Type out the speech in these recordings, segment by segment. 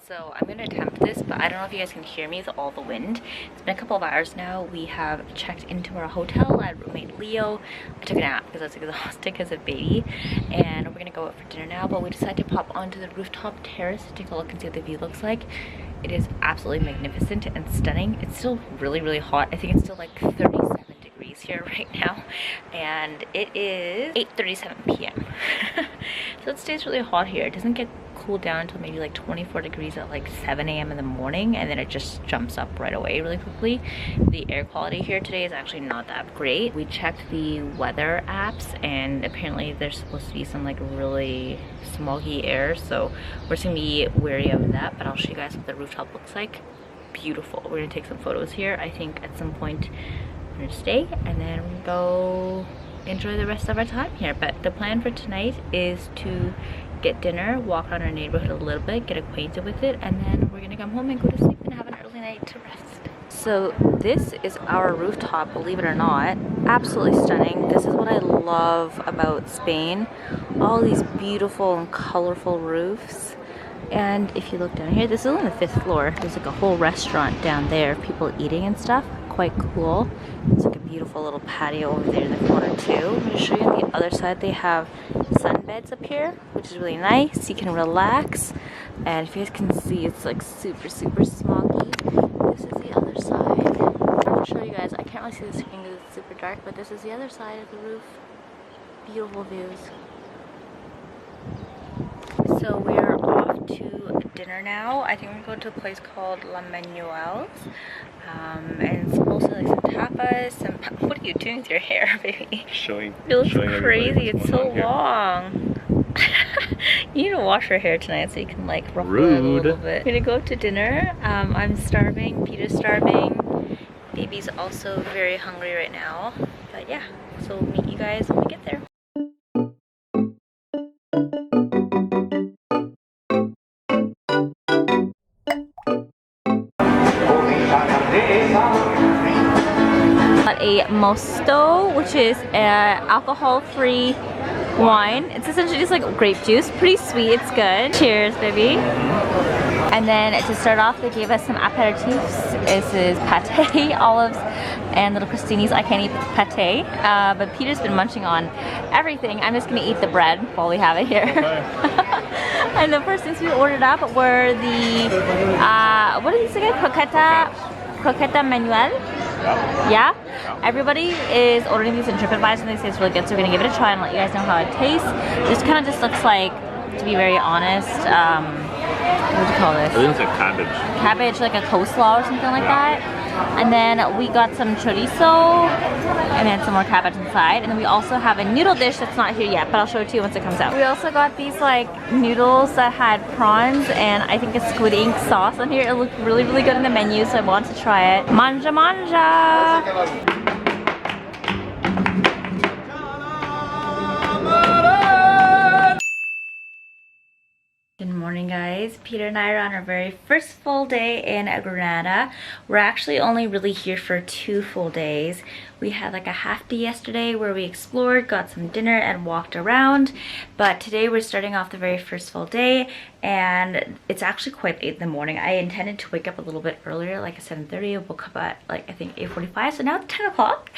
So I'm gonna attempt this, but I don't know if you guys can hear me with all the wind. It's been a couple of hours now. We have checked into our hotel. I had roommate Leo. I took a nap because I was exhausted because of baby, and we're gonna go out for dinner now. But we decided to pop onto the rooftop terrace to take a look and see what the view looks like. It is absolutely magnificent and stunning. It's still really hot. I think it's still like 37 degrees here right now, and it is 8:37 p.m. So it stays really hot here. It doesn't get cool down until maybe like 24 degrees at like 7 a.m. in the morning, and then it just jumps up right away really quickly. The air quality here today is actually not that great. We checked the weather apps, and apparently there's supposed to be some like really smoggy air, so we're just gonna be wary of that. But I'll show you guys what the rooftop looks like. Beautiful. We're gonna take some photos here. I think at some point we're gonna stay and then we'll go enjoy the rest of our time here. But the plan for tonight is to get dinner, walk around our neighborhood a little bit, get acquainted with it, and then we're gonna come home and go to sleep and have an early night to rest. So this is our rooftop, believe it or not. Absolutely stunning. This is what I love about Spain. All these beautiful and colorful roofs. And if you look down here, this is on the 5th floor. There's like a whole restaurant down there of people eating and stuff. Quite cool. It's like a beautiful little patio over there in the corner too. I'm going to show you on the other side. They have sunbeds up here, which is really nice. You can relax. And if you guys can see, it's like super smoggy. This is the other side. I'm going to show you guys. I can't really see the screen because it's super dark, but this is the other side of the roof. Beautiful views. So we're off to dinner now. I think we're going to a place called La Manuel's. And it's supposed to like some tapas, what are you doing with your hair, baby? Showing. It looks crazy, it's so long. You need to wash your hair tonight so you can like ruffle it a little bit. We're gonna go to dinner. I'm starving, Peter's starving. Baby's also very hungry right now. But yeah, so we'll meet you guys when we get there. A mosto, which is alcohol-free wine. It's essentially just like grape juice. Pretty sweet, it's good. Cheers, baby. And then to start off, they gave us some aperitifs. This is pate, olives, and little crostinis. I can't eat pate, but Peter's been munching on everything. I'm just gonna eat the bread while we have it here. And the first things we ordered up were the, what is this again? Croqueta manuel. Yeah? Everybody is ordering these in TripAdvisor and they say it's really good, so we're gonna give it a try and let you guys know how it tastes. This kind of just looks like, to be very honest, what would you call this? I think it's like cabbage. Cabbage, like a coleslaw or something like that. And then we got some chorizo and then some more cabbage inside. And then we also have a noodle dish that's not here yet, but I'll show it to you once it comes out. We also got these like noodles that had prawns and I think a squid ink sauce on here. It looked really good in the menu, so I wanted to try it. Manja manja! Good morning, guys. Peter and I are on our very first full day in Granada. We're actually only really here for 2 full days. We had like a half day yesterday where we explored, got some dinner and walked around, but today we're starting off the very first full day and it's actually quite late in the morning. I intended to wake up a little bit earlier, like at 7:30. I woke up at like I think 8:45, so now it's 10 o'clock.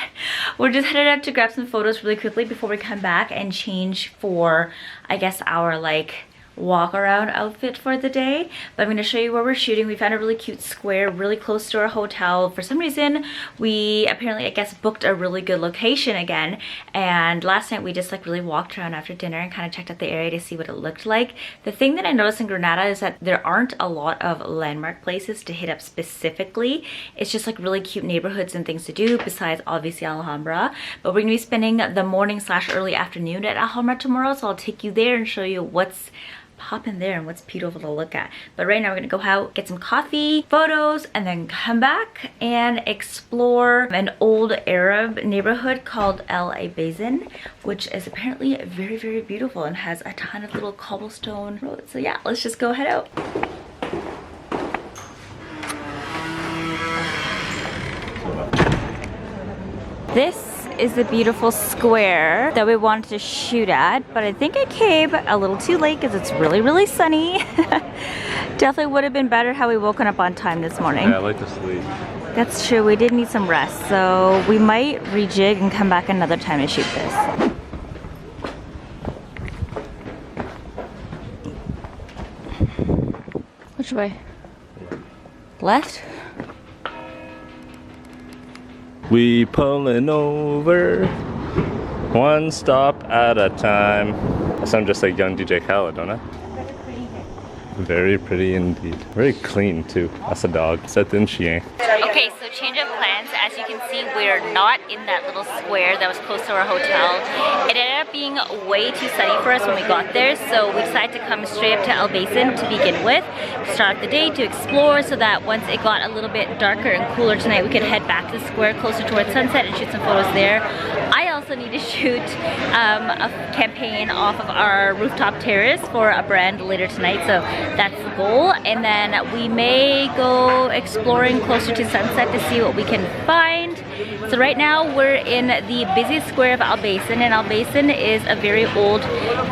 We're just headed out to grab some photos really quickly before we come back and change for, I guess, our like walk around outfit for the day. But I'm going to show you where we're shooting. We found a really cute square really close to our hotel. For some reason we apparently, I guess, booked a really good location again, and last night we just like really walked around after dinner and kind of checked out the area to see what it looked like. The thing that I noticed in Granada is that there aren't a lot of landmark places to hit up specifically. It's just like really cute neighborhoods and things to do besides obviously Alhambra. But we're going to be spending the morning / early afternoon at Alhambra tomorrow, so I'll take you there and show you what's pop in there and what's beautiful to look at. But right now we're gonna go out, get some coffee, photos, and then come back and explore an old Arab neighborhood called Albaicin, which is apparently very beautiful and has a ton of little cobblestone roads. So yeah, let's just go head out. This is the beautiful square that we wanted to shoot at, but I think I came a little too late because it's really sunny. Definitely would have been better had we woken up on time this morning. Yeah, I like to sleep. That's true, we did need some rest, so we might rejig and come back another time to shoot this. Which way? Left? We pulling over, one stop at a time. I sound just like young DJ Khaled, don't I? Very pretty indeed. Very clean too. That's a dog. C'est un chien. Okay, so change of plans. As you can see, we're not in that little square that was close to our hotel. It ended up being way too sunny for us when we got there, so we decided to come straight up to Albaicin to begin with, to start the day, to explore, so that once it got a little bit darker and cooler tonight, we could head back to the square closer towards sunset and shoot some photos there. I also need to shoot a campaign off of our rooftop terrace for a brand later tonight, so that's the goal. And then we may go exploring closer to sunset to see what we can find. So right now we're in the busy square of Albaicin, and Albaicin is a very old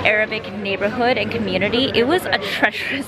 Arabic neighborhood and community. It was a treacherous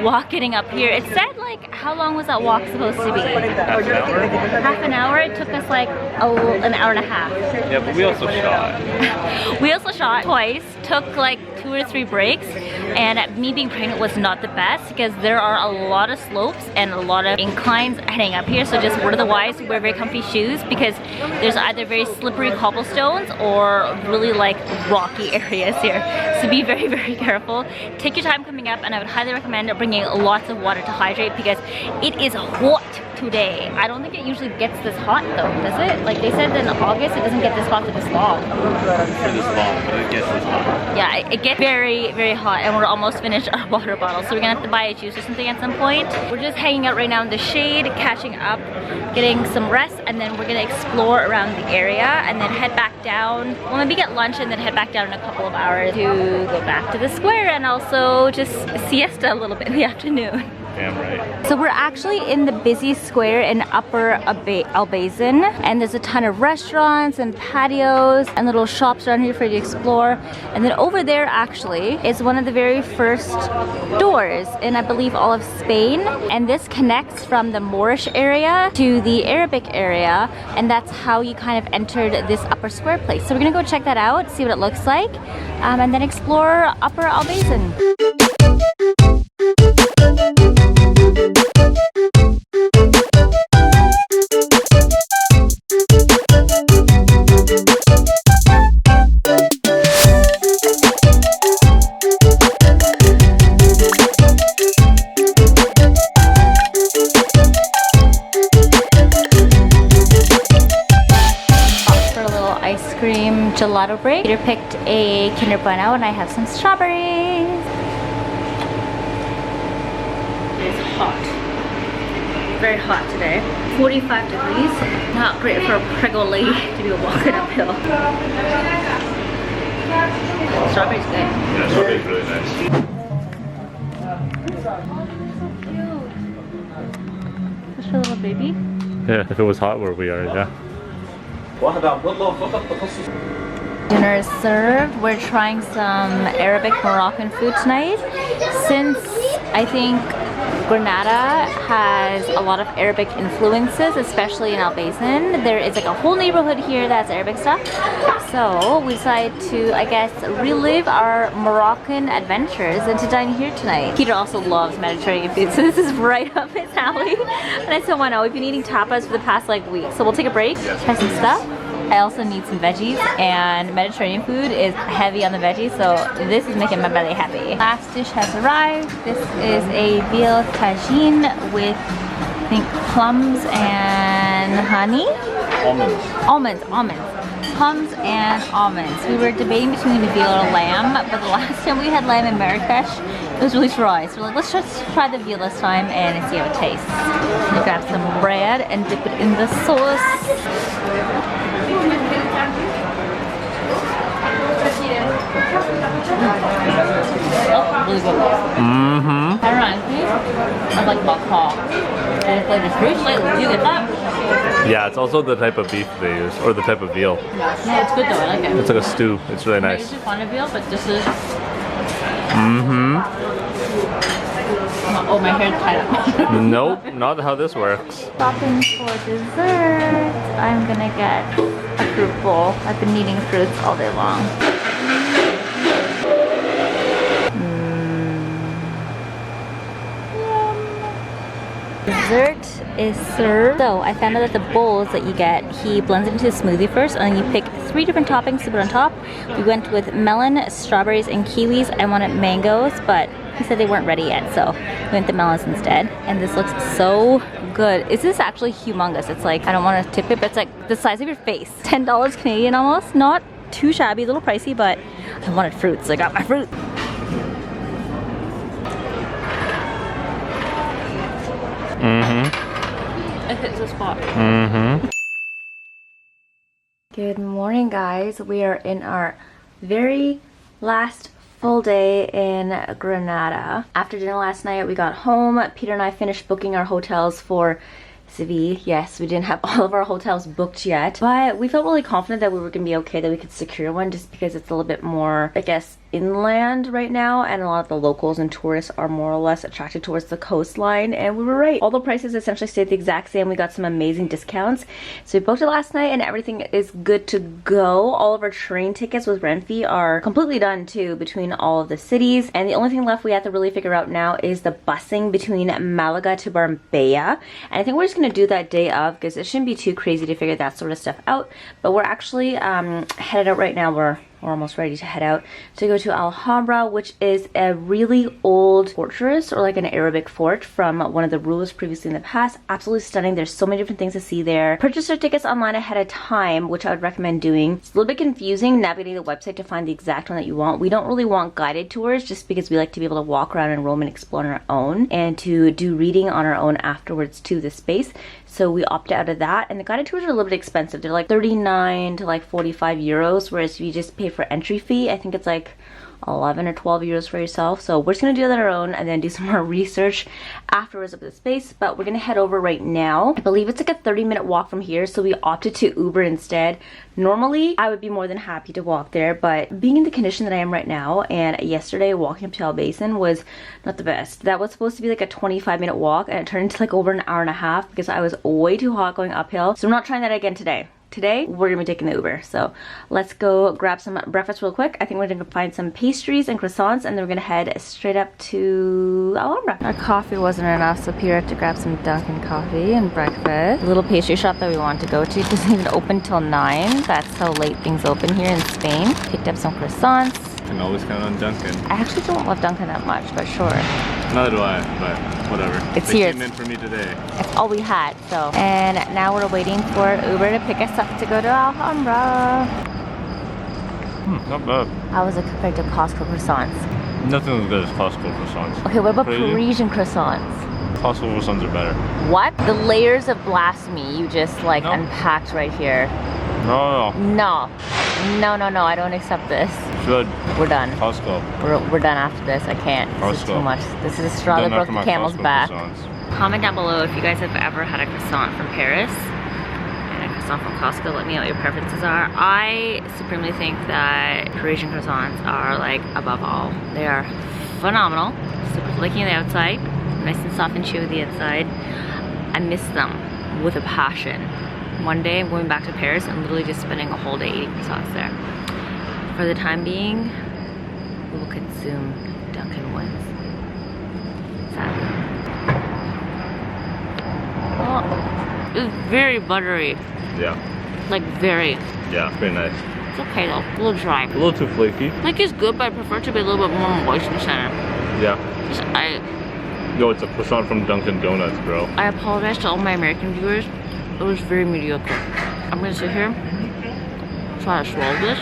walk getting up here. It said like, how long was that walk supposed to be? Half an hour? Half an hour? It took us like an hour and a half. Yeah, but we also shot. We also shot twice, took like 2 or 3 breaks, and me being pregnant was not the best because there are a lot of slopes and a lot of inclines heading up here, so just word of the wise, wear very comfy shoes because there's either very slippery cobblestones or really like rocky areas here. So be very, very careful. Take your time coming up, and I would highly recommend bringing lots of water to hydrate because it is hot today. I don't think it usually gets this hot though, does it? Like they said in August it doesn't get this hot for this long. For this long, but it gets this hot. Yeah, it gets very, very hot, and we're almost finished our water bottle, so we're gonna have to buy a juice or something at some point. We're just hanging out right now in the shade, catching up, getting some rest, and then we're gonna explore around the area and then head back down. Well, maybe get lunch and then head back down in a couple of hours to go back to the square and also just siesta a little bit in the afternoon. Damn right. So we're actually in the busy square in Upper Albaicin, and there's a ton of restaurants and patios and little shops around here for you to explore. And then over there actually is one of the very first doors in, I believe, all of Spain. And this connects from the Moorish area to the Arabic area, and that's how you kind of entered this upper square place. So we're gonna go check that out, see what it looks like, and then explore Upper Albaicin. Gelato break. Peter picked a Kinder Bueno and I have some strawberries. It's hot. Very hot today. 45 degrees. Not great for a pregnant lady to be walking uphill. Strawberries good. Yeah, strawberries really nice. Just a little baby. Yeah, if it was hot where we are, yeah. Dinner is served. We're trying some Arabic Moroccan food tonight. Since I think Granada has a lot of Arabic influences, especially in Albaicin. There is like a whole neighborhood here that's Arabic stuff. So we decided to, I guess, relive our Moroccan adventures and to dine here tonight. Peter also loves Mediterranean food, so this is right up his alley. And I still want to know, we've been eating tapas for the past like week. So we'll take a break, try some stuff. I also need some veggies, and Mediterranean food is heavy on the veggies, so this is making my belly happy. Last dish has arrived. This is a veal tagine with, I think, plums and honey? Almonds. Plums and almonds. We were debating between the veal or lamb, but the last time we had lamb in Marrakesh, it was really dry. So we're like, let's just try the veal this time and see how it tastes. We grab some bread and dip it in the sauce. Oh, really good. Ironically, I like macaw. And it's like this rich flavor. Do you get that? Yeah, it's also the type of beef they use, or the type of veal. Yeah, it's good though. I like it. It's like a stew. It's really nice. I usually find a veal, but this is. Oh, my hair's tied up. Nope, not how this works. Shopping for dessert. I'm gonna get a fruit bowl. I've been eating fruits all day long. Dessert is served. So I found out that the bowls that you get, he blends it into a smoothie first, and then you pick 3 different toppings to put on top. We went with melon, strawberries, and kiwis. I wanted mangoes, but he said they weren't ready yet, so we went the melons instead. And this looks so good. Is this actually humongous? It's like, I don't want to tip it, but it's like the size of your face. $10 Canadian almost. Not too shabby, a little pricey, but I wanted fruit, so I got my fruit. It hits the spot. Good morning, guys. We are in our very last full day in Granada. After dinner last night, we got home. Peter and I finished booking our hotels for Seville. Yes, we didn't have all of our hotels booked yet, but we felt really confident that we were gonna be okay, that we could secure one, just because it's a little bit more, I guess, inland right now, and a lot of the locals and tourists are more or less attracted towards the coastline, and we were right. All the prices essentially stayed the exact same. We got some amazing discounts. So we booked it last night and everything is good to go. All of our train tickets with Renfe are completely done too, between all of the cities, and the only thing left we have to really figure out now is the busing between Malaga to Marbella, and I think we're just gonna do that day of, because it shouldn't be too crazy to figure that sort of stuff out. But we're actually headed out right now. We're almost ready to head out to go to Alhambra, which is a really old fortress, or like an Arabic fort from one of the rulers previously in the past. Absolutely stunning. There's so many different things to see there. Purchase your tickets online ahead of time, which I would recommend doing. It's a little bit confusing navigating the website to find the exact one that you want. We don't really want guided tours, just because we like to be able to walk around in Rome and explore on our own, and to do reading on our own afterwards to the space. So we opted out of that, and the guided tours are a little bit expensive. They're like 39 to like 45 euros, whereas if you just pay for entry fee, I think it's like 11 or 12 euros for yourself. So we're just gonna do that on our own and then do some more research afterwards of the space. But we're gonna head over right now. I believe it's like a 30-minute walk from here, so we opted to Uber instead. Normally I would be more than happy to walk there, but being in the condition that I am right now, and yesterday walking up to Albaicin was not the best. That was supposed to be like a 25-minute walk, and it turned into like over an hour and a half because I was way too hot going uphill. So I'm not trying that again today. Today, we're gonna be taking the Uber. So let's go grab some breakfast real quick. I think we're gonna find some pastries and croissants, and then we're gonna head straight up to Alhambra. Our coffee wasn't enough, so Peter had to grab some Dunkin' coffee and breakfast. The little pastry shop that we wanted to go to doesn't even open till 9. That's how late things open here in Spain. Picked up some croissants. Can always count on Dunkin'. I actually don't love Dunkin' that much, but sure. Neither do I, but whatever. It's here. They came in for me today. It's all we had, so. And now we're waiting for Uber to pick us up to go to Alhambra. Not bad. How was it compared to Costco croissants? Nothing as good as Costco croissants. Okay, what about Crazy? Parisian croissants? Costco croissants are better. What? The layers of blasphemy you just like No. unpacked right here. No. No, I don't accept this. Should. We're done. Costco. We're done after this. I can't. This is Costco. too much. This is a straw that Done broke after the my camel's Costco back. croissants. Comment down below if you guys have ever had a croissant from Paris and a croissant from Costco. Let me know what your preferences are. I supremely think that Parisian croissants are like above all. They are phenomenal. Super flaky on the outside, nice and soft and chewy on the inside. I miss them with a passion. One day I'm going back to Paris and literally just spending a whole day eating croissants there. For the time being, we will consume Dunkin' ones. Sadly. Oh, it's very buttery. Yeah. Like very. Yeah, pretty nice. It's okay though, a little dry. A little too flaky. Like it's good, but I prefer it to be a little bit more moist in the center. Yeah. Just, Yo, it's a croissant from Dunkin' Donuts, bro. I apologize to all my American viewers. It was very mediocre. I'm gonna sit here, try to swallow this.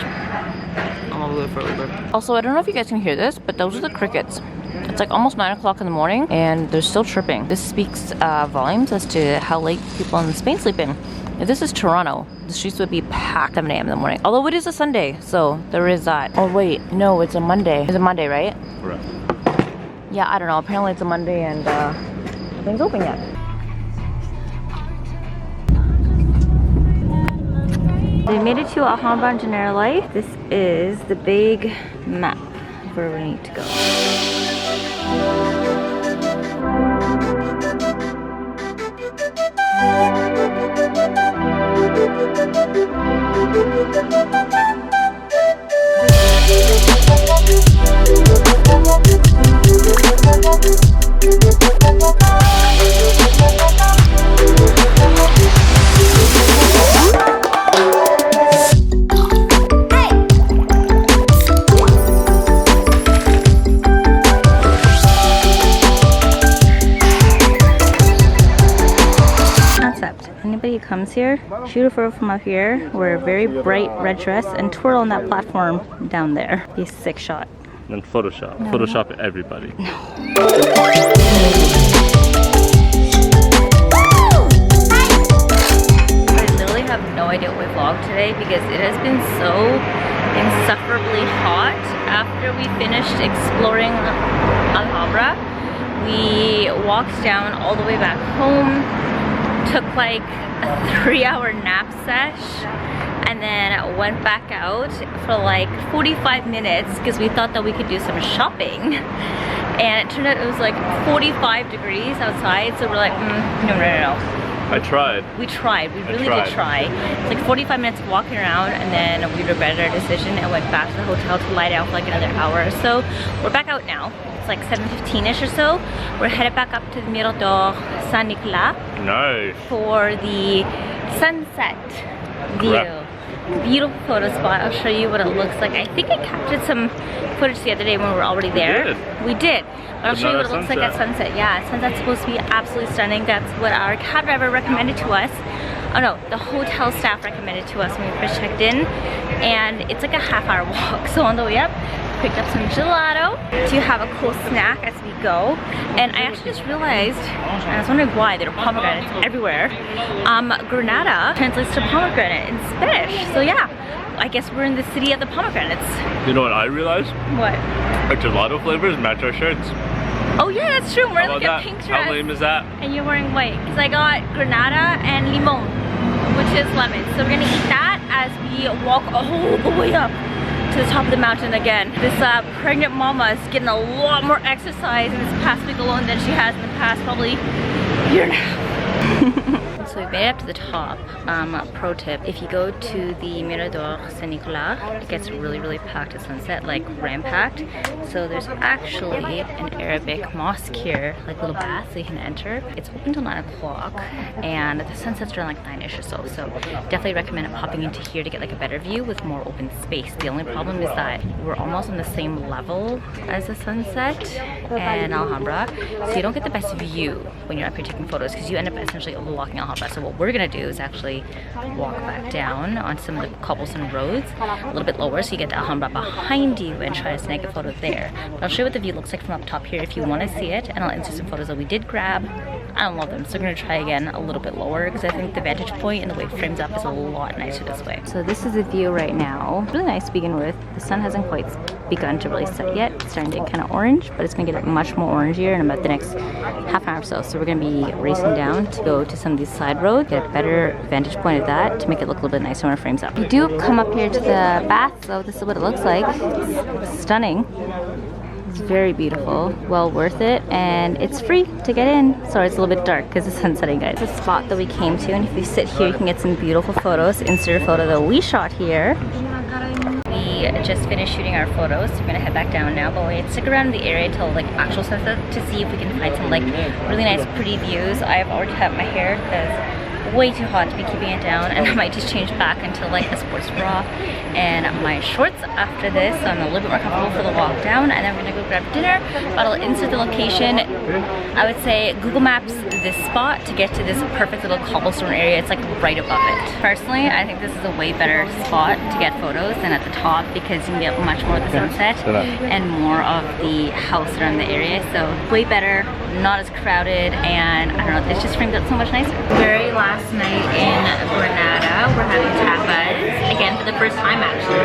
I'm gonna wait for Uber. Also, I don't know if you guys can hear this, but those are the crickets. It's like almost 9 o'clock in the morning and they're still chirping. This speaks volumes as to how late people in Spain sleep in. If this is Toronto, the streets would be packed 7 a.m. in the morning. Although it is a Sunday, so there is that. Oh wait, no, it's a Monday. It's a Monday, right? Correct. Yeah, I don't know. Apparently it's a Monday and nothing's open yet. We made it to Alhambra and Generalife. This is the big map of where we need to go. comes here, shoot a photo from up here, wear a very bright red dress, and twirl on that platform down there. Be a sick shot. And Photoshop. No. Photoshop everybody. No. I have no idea what we vlogged today because it has been so insufferably hot. After we finished exploring Alhambra, we walked down all the way back home, took like a 3-hour nap sesh, and then went back out for like 45 minutes because we thought that we could do some shopping. And it turned out it was like 45 degrees outside, so we're like, no. I tried. We tried. We really did try. It's like 45 minutes of walking around, and then we regretted our decision and went back to the hotel to lie down for like another hour or so. We're back out now. It's like 7:15ish or so. We're headed back up to the Mirador San Nicolas. Nice. For the sunset view. Beautiful photo spot. I'll show you what it looks like. I think I captured some footage the other day when we were already there. We did. But I'll show you what it looks like at sunset. Yeah, sunset's supposed to be absolutely stunning. That's what our cab driver recommended to us. Oh no, the hotel staff recommended to us when we first checked in. And it's like a half-hour walk. So on the way up, picked up some gelato to have a cool snack as we go. And I actually just realized, and I was wondering why, there are pomegranates everywhere. Granada translates to pomegranate in Spanish. So yeah, I guess we're in the city of the pomegranates. You know what I realized? What? Our gelato flavors match our shirts. Oh yeah, that's true. We're like a pink dress. How lame is that? And you're wearing white. Because I got Granada and limon, which is lemon. So we're gonna eat that as we walk all the way up to the top of the mountain again. This pregnant mama is getting a lot more exercise in this past week alone than she has in the past probably year and a half. So we made it up to the top. Pro tip, if you go to the Mirador San Nicolas, it gets really packed at sunset, like ram-packed. So there's actually an Arabic mosque here, like a little bath so you can enter. It's open till 9 o'clock and the sunset's around like 9ish or so. So definitely recommend popping into here to get like a better view with more open space. The only problem is that we're almost on the same level as the sunset and Alhambra. So you don't get the best view when you're up here taking photos because you end up essentially overlooking Alhambra. So what we're gonna do is actually walk back down on some of the cobblestone roads a little bit lower so you get the Alhambra behind you and try to snag a photo there. But I'll show you what the view looks like from up top here if you want to see it, and I'll insert some photos that we did grab. I don't love them, so I'm gonna try again a little bit lower because I think the vantage point and the way it frames up is a lot nicer this way. So this is the view right now. Really nice to begin with. The sun hasn't quite begun to really set yet. It's starting to get kind of orange, but it's gonna get much more orangier in about the next half an hour or so. So we're gonna be racing down to go to some of these side roads, get a better vantage point of that to make it look a little bit nicer when it frames up. You do come up here to the bath, so this is what it looks like. It's stunning. It's very beautiful, well worth it, and it's free to get in. Sorry, it's a little bit dark because the sun's setting, guys. It's a spot that we came to, and if you sit here, you can get some beautiful photos. Insert a photo that we shot here. We just finished shooting our photos, so we're gonna head back down now, but we stick around the area till like actual sunset to see if we can find some like really nice pretty views. I've already cut my hair because way too hot to be keeping it down, and I might just change back into like a sports bra and my shorts after this, so I'm a little bit more comfortable for the walk down, and then we're gonna go grab dinner. But I'll insert the location. I would say Google Maps this spot to get to this perfect little cobblestone area. It's like right above it. Personally, I think this is a way better spot to get photos than at the top because you can get much more of the sunset and more of the house around the area. So way better, not as crowded, and I don't know, it's just framed out so much nicer. Very last night in Granada, we're having tapas again for the first time actually.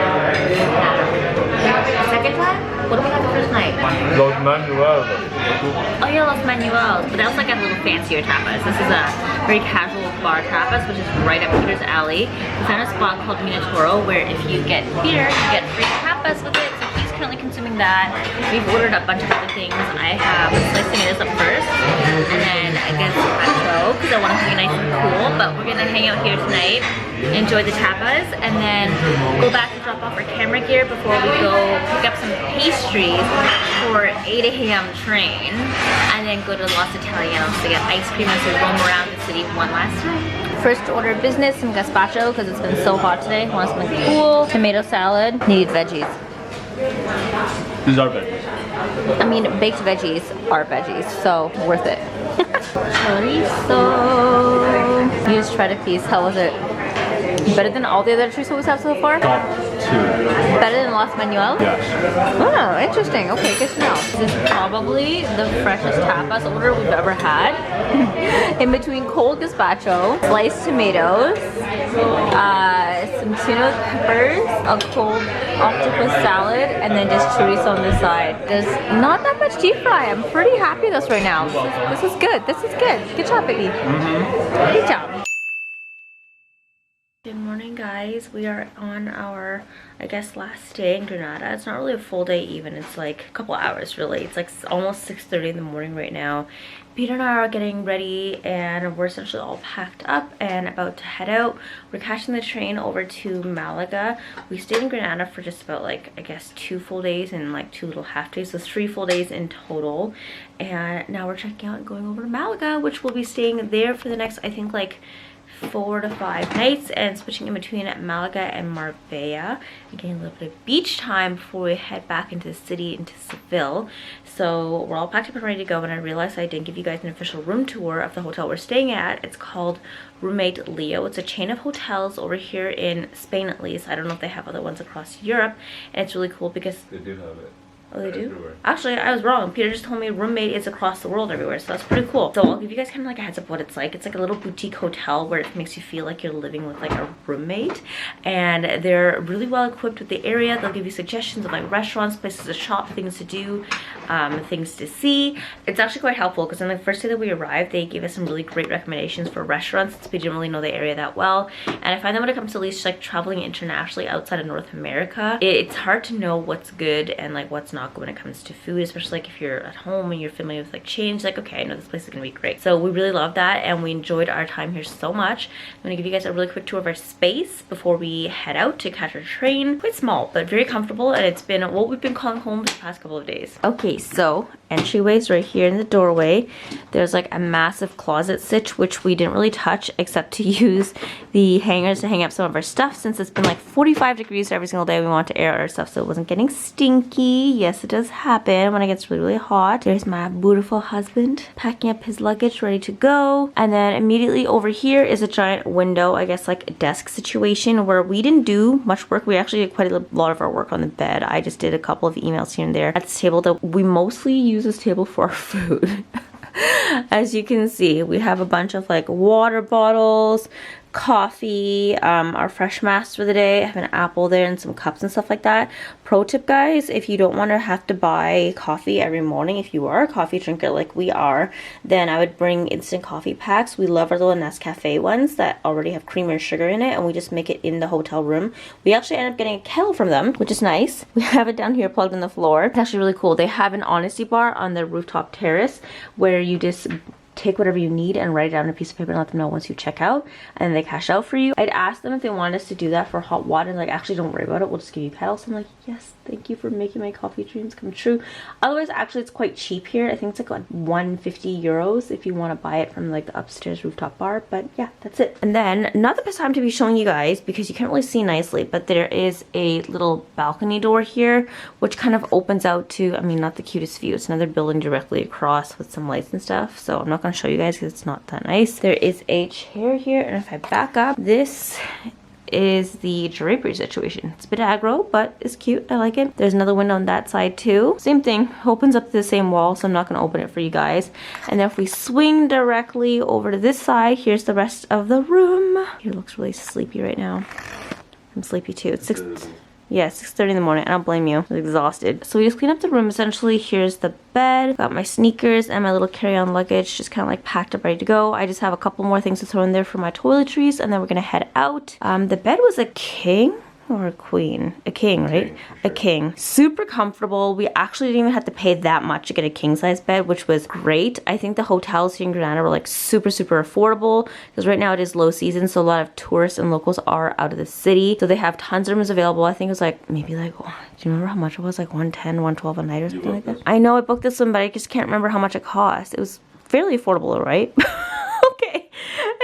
Second time? What did we have the first night? Los Manuels. Oh yeah, Los Manuels, but that was like a little fancier tapas. This is a very casual bar tapas, which is right up Peter's alley. We found a spot called Minotoro where if you get beer, you get free tapas with it. So he's currently consuming that. We've ordered a bunch of other things. I have sliced tomatoes up first, and then I get gazpacho because I want it to be nice and cool. But we're gonna hang out here tonight, enjoy the tapas, and then go back to drop off our camera gear before we go pick up some pastries for 8 a.m. train, and then go to Los Italianos to get ice cream as we roam around the city one last time. First order of business, some gazpacho because it's been so hot today. Want something cool. Tomato salad. Need veggies. These are veggies. I mean, baked veggies are veggies, so worth it. Chorizo. You just tried a piece. How was it? Better than all the other chorizo we have so far? Top 2. Better than Las Manuel? Yes. Oh, interesting. Okay, good to know. This is probably the freshest tapas order we've ever had. In between cold gazpacho, sliced tomatoes, some tuna with peppers, a cold octopus salad, and then just chorizo on the side. There's not that much deep fry. I'm pretty happy with this right now. This is good. This is good. Good job, baby. Good job. Good morning, guys. We are on our, I guess, last day in Granada. It's not really a full day even. It's like a couple hours really. It's like almost 6:30 in the morning right now. Peter and I are getting ready and we're essentially all packed up and about to head out. We're catching the train over to Malaga. We stayed in Granada for just about like, I guess, 2 full days and like 2 little half days. So 3 full days in total. And now we're checking out and going over to Malaga, which we'll be staying there for the next, I think, like 4 to 5 nights and switching in between Malaga and Marbella and getting a little bit of beach time before we head back into the city, into Seville. So we're all packed up and ready to go, and I realized I didn't give you guys an official room tour of the hotel we're staying at. It's called Roommate Leo. It's a chain of hotels over here in Spain at least. I don't know if they have other ones across Europe, and it's really cool because They do have it. oh, they do? Everywhere. Actually, I was wrong. Peter just told me Roommate is across the world everywhere, so that's pretty cool. So I'll give you guys kind of like a heads up what it's like. It's like a little boutique hotel where it makes you feel like you're living with like a roommate. And they're really well equipped with the area. They'll give you suggestions of like restaurants, places to shop, things to do, things to see. It's actually quite helpful because on the first day that we arrived, they gave us some really great recommendations for restaurants since we didn't really know the area that well. And I find that when it comes to at least like traveling internationally outside of North America, it's hard to know what's good and like what's not good when it comes to food, especially like if you're at home and you're familiar with like change, like okay, I know this place is gonna be great. So we really love that and we enjoyed our time here so much. I'm gonna give you guys a really quick tour of our space before we head out to catch our train. Quite small but very comfortable, and it's been what we've been calling home for the past couple of days. Okay, so entryways right here in the doorway. There's like a massive closet stitch which we didn't really touch except to use the hangers to hang up some of our stuff since it's been like 45 degrees every single day. We want to air out our stuff so it wasn't getting stinky. Yes, it does happen when it gets really hot. There's my beautiful husband packing up his luggage ready to go, and then immediately over here is a giant window, I guess like a desk situation where we didn't do much work. We actually did quite a lot of our work on the bed. I just did a couple of emails here and there at this table that we mostly use this table for our food. As you can see, we have a bunch of like water bottles, coffee, our fresh masks for the day. I have an apple there and some cups and stuff like that. Pro tip, guys, if you don't want to have to buy coffee every morning, if you are a coffee drinker like we are, then I would bring instant coffee packs. We love our little Nescafe ones that already have creamer and sugar in it, and we just make it in the hotel room. We actually end up getting a kettle from them, which is nice. We have it down here plugged in the floor. It's actually really cool. They have an honesty bar on the rooftop terrace where you just take whatever you need and write it down on a piece of paper and let them know once you check out, and then they cash out for you. I'd asked them if they wanted us to do that for hot water, and like, actually don't worry about it, we'll just give you kettles. I'm like, yes, thank you for making my coffee dreams come true. Otherwise, actually it's quite cheap here. I think it's like 150 euros if you want to buy it from like the upstairs rooftop bar, but yeah, that's it. And then not the best time to be showing you guys because you can't really see nicely, but there is a little balcony door here which kind of opens out to, I mean, not the cutest view. It's another building directly across with some lights and stuff, so I'm not going to show you guys because it's not that nice. There is a chair here, and if I back up, this is the drapery situation. It's a bit aggro, but it's cute. I like it. There's another window on that side too. Same thing, opens up to the same wall, so I'm not going to open it for you guys. And then if we swing directly over to this side, here's the rest of the room. He looks really sleepy right now. I'm sleepy too. It's 6:30 in the morning. I don't blame you. I'm exhausted. So we just clean up the room. Essentially, here's the bed. Got my sneakers and my little carry-on luggage just kind of like packed up, ready to go. I just have a couple more things to throw in there for my toiletries, and then we're gonna head out. The bed was a king or a queen? A king, right? A king. Super comfortable. We actually didn't even have to pay that much to get a king size bed, which was great. I think the hotels here in Granada were like super affordable because right now it is low season, so a lot of tourists and locals are out of the city. So they have tons of rooms available. I think it was like maybe like, do you remember how much it was? Like 110, 112 a night or something like that? I know I booked this one, but I just can't remember how much it cost. It was fairly affordable, right? Okay.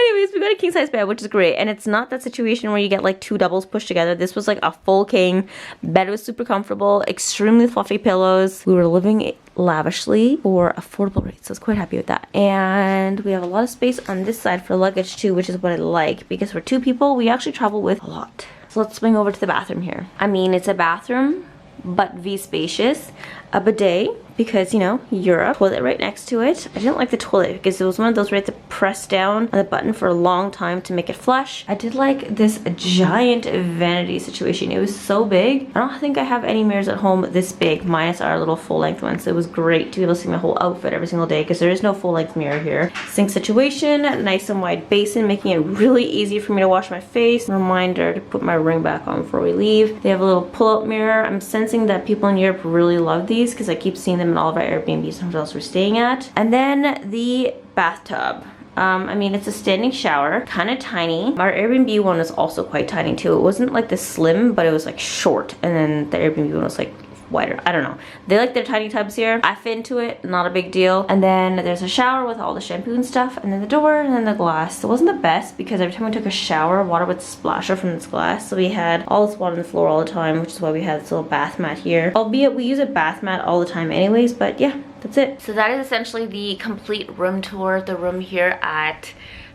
Anyways, we got a king size bed, which is great. And it's not that situation where you get like 2 doubles pushed together. This was like a full king. Bed was super comfortable, extremely fluffy pillows. We were living lavishly for affordable rates, so I was quite happy with that. And we have a lot of space on this side for luggage too, which is what I like, because for 2 people we actually travel with a lot. So let's swing over to the bathroom here. I mean, it's a bathroom, but spacious. A bidet, because you know, Europe. Toilet right next to it. I didn't like the toilet because it was one of those where you had to press down on the button for a long time to make it flush. I did like this giant vanity situation. It was so big. I don't think I have any mirrors at home this big, minus our little full-length one. So it was great to be able to see my whole outfit every single day, because there is no full-length mirror here. Sink situation, nice and wide basin, making it really easy for me to wash my face. Reminder to put my ring back on before we leave. They have a little pull-out mirror. I'm sensing that people in Europe really love these, because I keep seeing them in all of our Airbnbs and hotels we're staying at. And then the bathtub. I mean, it's a standing shower, kind of tiny. Our Airbnb one was also quite tiny too. It wasn't like the slim, but it was like short. And then the Airbnb one was like wider. I don't know. They like their tiny tubs here. I fit into it, not a big deal. And then there's a shower with all the shampoo and stuff, and then the door, and then the glass. It wasn't the best because every time we took a shower, water would splash up from this glass. So we had all this water on the floor all the time, which is why we had this little bath mat here. Albeit we use a bath mat all the time anyways, but yeah, that's it. So that is essentially the complete room tour of the room here at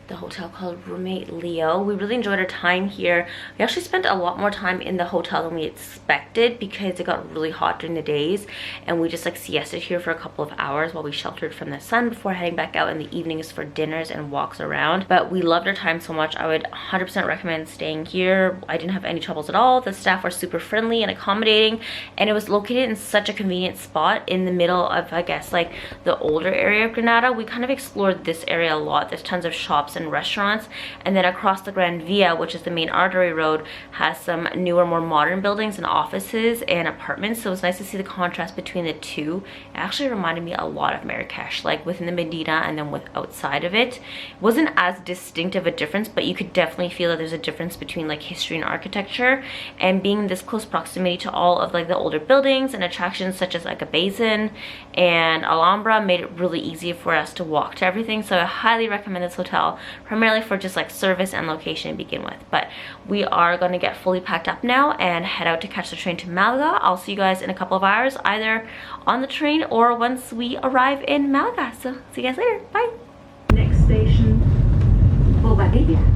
the hotel called Roommate Leo. We really enjoyed our time here. We actually spent a lot more time in the hotel than we expected because it got really hot during the days, and we just like siested here for a couple of hours while we sheltered from the sun before heading back out in the evenings for dinners and walks around. But we loved our time so much. I would 100% recommend staying here. I didn't have any troubles at all. The staff were super friendly and accommodating, and it was located in such a convenient spot in the middle of, I guess, like the older area of Granada. We kind of explored this area a lot. There's tons of shops and restaurants, and then across the Grand Via, which is the main artery road, has some newer, more modern buildings and offices and apartments. So it was nice to see the contrast between the two. It actually reminded me a lot of Marrakesh, like within the Medina and then with outside of it. It wasn't as distinct of a difference, but you could definitely feel that there's a difference between like history and architecture, and being in this close proximity to all of like the older buildings and attractions such as like Albaicin and Alhambra made it really easy for us to walk to everything. So I highly recommend this hotel, primarily for just like service and location to begin with. But we are going to get fully packed up now and head out to catch the train to Malaga. I'll see you guys in a couple of hours, either on the train or once we arrive in Malaga. So see you guys later. Bye. Next station, Albaicin.